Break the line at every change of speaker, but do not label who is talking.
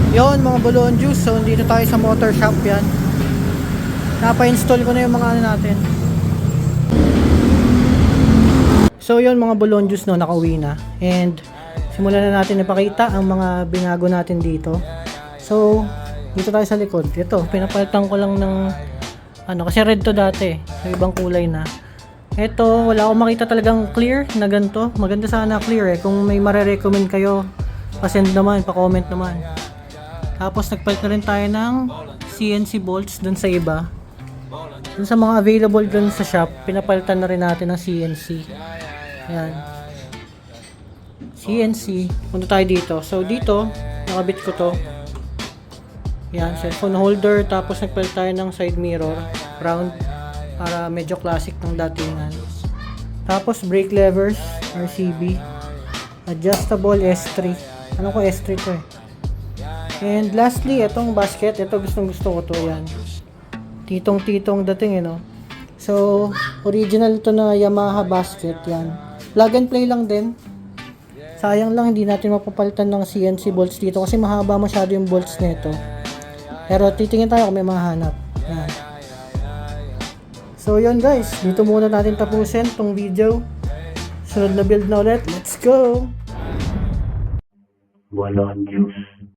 Yon mga balloon juice. So dito tayo sa motor shop yan. Napa-install ko na yung mga ano natin. So yon mga balloon juice no, nakauwi na. And simulan na natin ipakita ang mga binago natin dito. So dito tayo sa likod. Ito, pinapalitan ko lang ng ano, kasi red to dati. So ibang kulay na. Ito, wala akong makita talagang clear na ganito. Maganda sana clear eh. Kung may mare-recommend kayo, pa-send naman, pa-comment naman. Tapos nagpalit na rin tayo ng CNC bolts dun sa iba. Dun sa mga available dun sa shop, pinapalitan na rin natin ng CNC. Ayan. CNC. Punta tayo dito. So dito, nakabit ko to. Ayan, cellphone holder. Tapos nagpalit tayo ng side mirror. Round. Para medyo classic ng datingan. Tapos brake levers. RCB. Adjustable S3. Ano ko S3 to eh. And lastly, itong basket, ito gustong gusto ko to, yan. Titong dating, no? So, original to na Yamaha basket, yan. Plug and play lang din. Sayang lang, hindi natin mapapalitan ng CNC bolts dito kasi mahaba masyado yung bolts nito. Pero titingin tayo kung may mahanap. Yan. So, yun guys. Dito muna natin tapusin tong video. Sunod na build na ulit. Let's go!
Balloon juice.